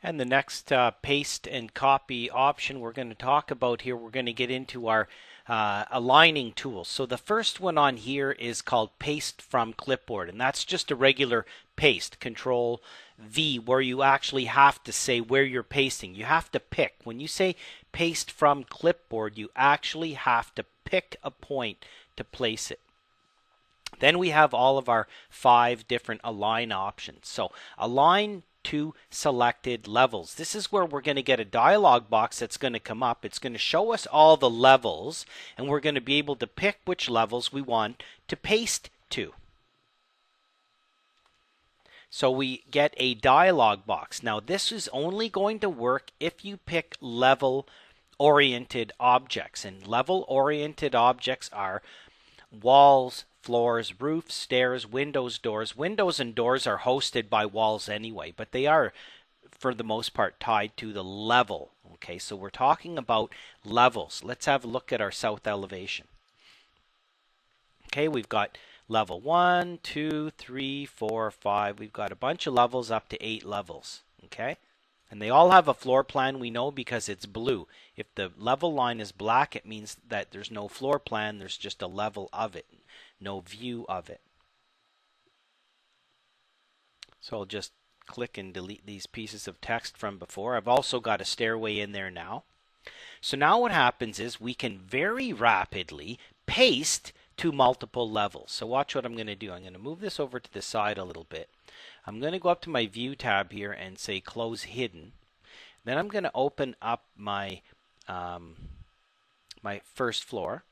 And the next paste and copy option we're going to talk about here, we're going to get into our aligning tools. So the first one on here is called paste from clipboard, and that's just a regular paste, Control V, where you actually have to say where you're pasting. You have to pick. When you say paste from clipboard, you actually have to pick a point to place it. Then we have all of our 5 different align options. So align to selected levels. This is where we're going to get a dialog box that's going to come up. It's going to show us all the levels, and we're going to be able to pick which levels we want to paste to. So we get a dialog box. Now this is only going to work if you pick level oriented objects, and level oriented objects are walls, floors, roofs, stairs, windows, doors. Windows and doors are hosted by walls anyway, but they are, for the most part, tied to the level. Okay, so we're talking about levels. Let's have a look at our south elevation. Okay, we've got level 1, 2, 3, 4, 5. We've got a bunch of levels up to 8 levels. Okay, and they all have a floor plan, we know, because it's blue. If the level line is black, it means that there's no floor plan, there's just a level of it, no view of it. So I'll just click and delete these pieces of text from before. I've also got a stairway in there now. So now what happens is we can very rapidly paste to multiple levels. So watch what I'm going to do. I'm going to move this over to the side a little bit. I'm going to go up to my view tab here and say close hidden. Then I'm going to open up my my first floor.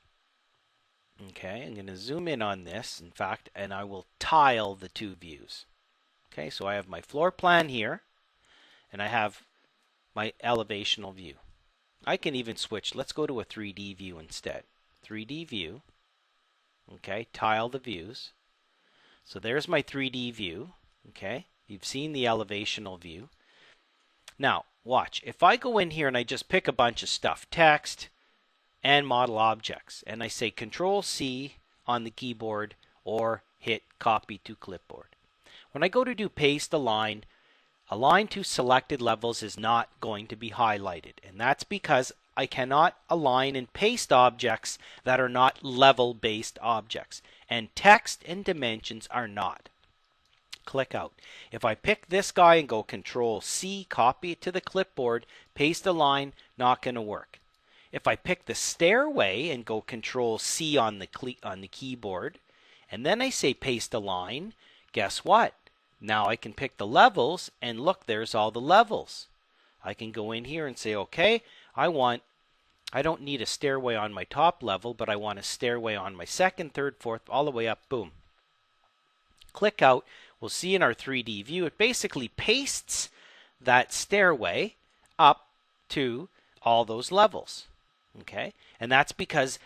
Okay, I'm going to zoom in on this, in fact, and I will tile the 2 views. Okay, so I have my floor plan here, and I have my elevational view. I can even switch. Let's go to a 3D view instead. 3D view. Okay, tile the views. So there's my 3D view. Okay, you've seen the elevational view. Now, watch. If I go in here and I just pick a bunch of stuff, text and model objects, and I say Control C on the keyboard or hit copy to clipboard. When I go to do paste align, align to selected levels is not going to be highlighted, and that's because I cannot align and paste objects that are not level-based objects, and text and dimensions are not. Click out. If I pick this guy and go Control C, copy it to the clipboard, paste align, not going to work. If I pick the stairway and go Control C on the keyboard, and then I say paste align, guess what? Now I can pick the levels, and look, there's all the levels. I can go in here and say, okay, I don't need a stairway on my top level, but I want a stairway on my second, third, fourth, all the way up, boom. Click out. We'll see in our 3D view, it basically pastes that stairway up to all those levels. Okay, and that's because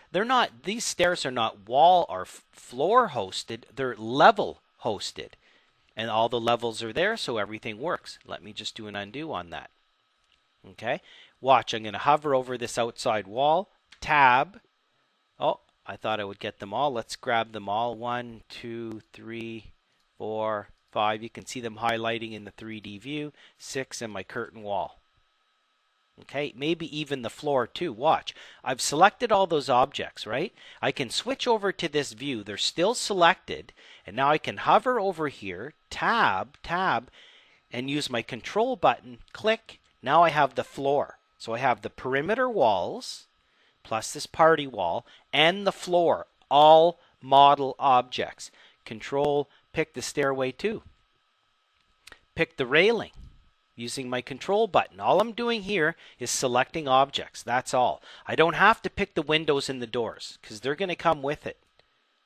these stairs are not wall or floor hosted, they're level hosted. And all the levels are there, so everything works. Let me just do an undo on that. Okay, watch, I'm going to hover over this outside wall, tab. Oh, I thought I would get them all. Let's grab them all. 1, 2, 3, 4, 5. You can see them highlighting in the 3D view. 6 and my curtain wall. Okay, maybe even the floor too. Watch. I've selected all those objects, right? I can switch over to this view. They're still selected. And now I can hover over here, tab, and use my control button, click. Now I have the floor. So I have the perimeter walls, plus this party wall, and the floor. All model objects. Control, pick the stairway too. Pick the railing. Using my control button. All I'm doing here is selecting objects. That's all. I don't have to pick the windows and the doors because they're going to come with it.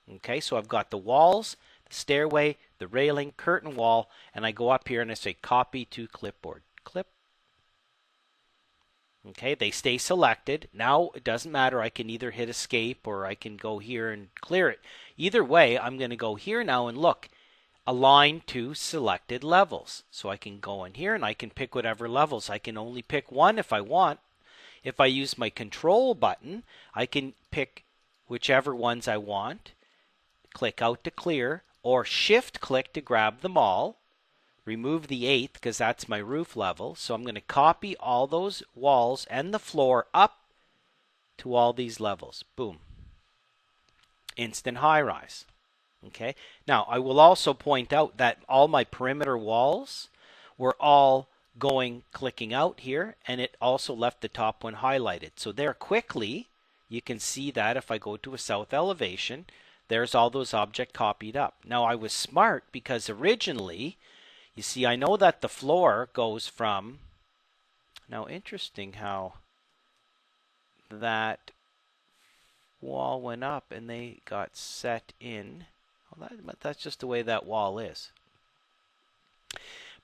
Okay, so I've got the walls, the stairway, the railing, curtain wall, and I go up here and I say copy to clipboard. Clip. Okay, they stay selected. Now it doesn't matter. I can either hit escape or I can go here and clear it. Either way, I'm going to go here now and look. Align to selected levels. So I can go in here and I can pick whatever levels. I can only pick one if I want. If I use my control button, I can pick whichever ones I want. Click out to clear or shift click to grab them all. remove the 8th because that's my roof level. So I'm going to copy all those walls and the floor up to all these levels. Boom. Instant high rise. Okay. Now I will also point out that all my perimeter walls were all clicking out here, and it also left the top one highlighted. So there quickly, you can see that if I go to a south elevation, there's all those objects copied up. Now I was smart because originally, you see, I know that the floor goes from, now interesting how that wall went up and they got set in. Well, that's just the way that wall is.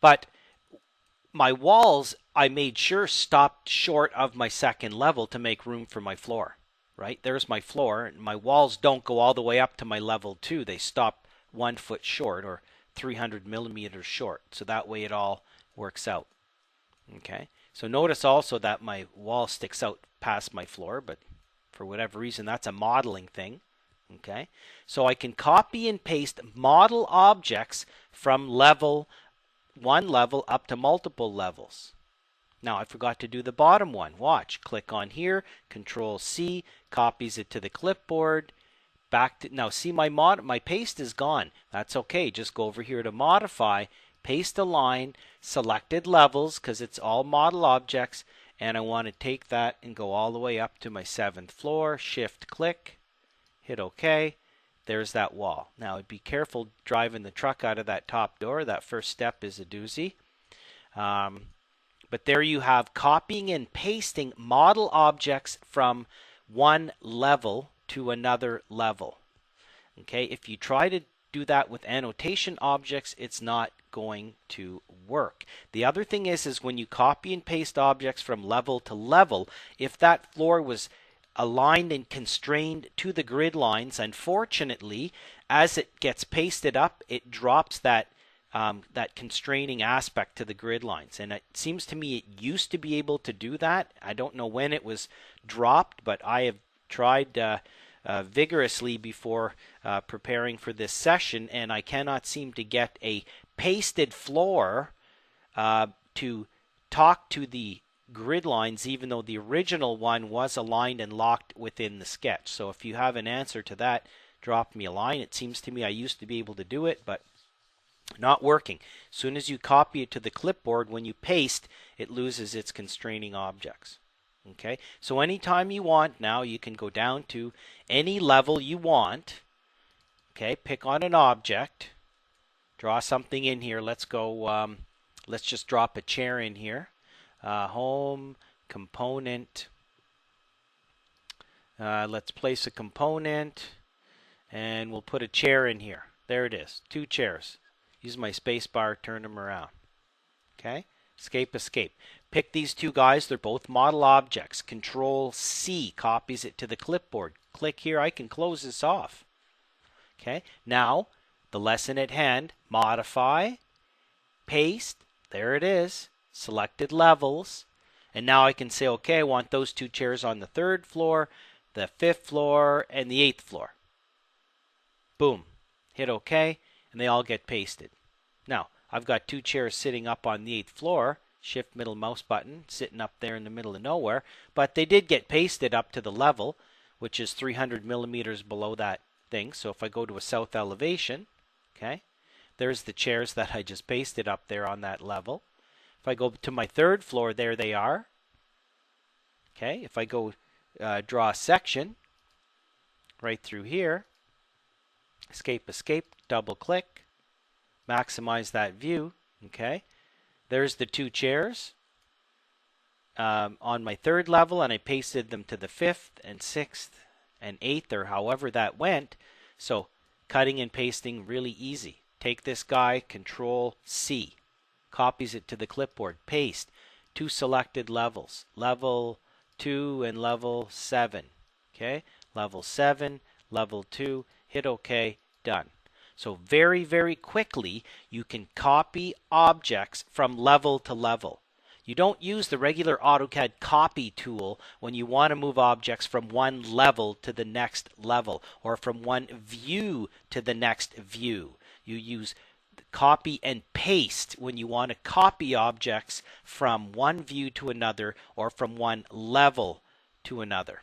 But my walls, I made sure stopped short of my second level to make room for my floor. Right? There's my floor. My walls don't go all the way up to my level 2. They stop 1 foot short, or 300 millimeters short. So that way it all works out. Okay. So notice also that my wall sticks out past my floor, but for whatever reason, that's a modeling thing. Okay. So I can copy and paste model objects from one level up to multiple levels. Now I forgot to do the bottom one. Watch. Click on here. Control C copies it to the clipboard. Now see, my paste is gone. That's okay. Just go over here to modify, paste a line, selected levels because it's all model objects, and I want to take that and go all the way up to my 7th floor. Shift click, hit OK. There's that wall. Now be careful driving the truck out of that top door. That first step is a doozy. But there you have copying and pasting model objects from one level to another level. Okay, if you try to do that with annotation objects, it's not going to work. The other thing is when you copy and paste objects from level to level, if that floor was aligned and constrained to the grid lines, unfortunately, as it gets pasted up, it drops that constraining aspect to the grid lines. And it seems to me it used to be able to do that. I don't know when it was dropped, but I have tried vigorously before preparing for this session, and I cannot seem to get a pasted floor to talk to the grid lines, even though the original one was aligned and locked within the sketch. So if you have an answer to that, drop me a line. It seems to me I used to be able to do it, but not working. As soon as you copy it to the clipboard, when you paste, it loses its constraining objects. Okay, so anytime you want now, you can go down to any level you want. Okay, pick on an object, draw something in here. Let's go, let's just drop a chair in here. Home, component. Let's place a component, and we'll put a chair in here. There it is, 2 chairs. Use my space bar, turn them around. Okay, escape, escape. Pick these 2 guys. They're both model objects. Control C copies it to the clipboard. Click here. I can close this off. Okay, now the lesson at hand. Modify, paste. There it is. Selected levels. And now I can say, okay, I want those 2 chairs on the 3rd floor, the 5th floor, and the 8th floor. Boom. Hit OK, and they all get pasted. Now, I've got 2 chairs sitting up on the 8th floor. Shift middle mouse button, sitting up there in the middle of nowhere. But they did get pasted up to the level, which is 300 millimeters below that thing. So if I go to a south elevation, okay, there's the chairs that I just pasted up there on that level. If I go to my 3rd floor, there they are. Okay, if I go draw a section right through here, escape, escape, double click, maximize that view. Okay, there's the 2 chairs on my 3rd level, and I pasted them to the 5th and 6th and 8th, or however that went. So cutting and pasting really easy. Take this guy, Control C, copies it to the clipboard, paste 2 selected levels, level 2 and level 7. Okay, level 7, level 2, hit OK, done. So very, very quickly, you can copy objects from level to level. You don't use the regular AutoCAD copy tool when you want to move objects from one level to the next level, or from one view to the next view. You use copy and paste when you want to copy objects from one view to another or from one level to another.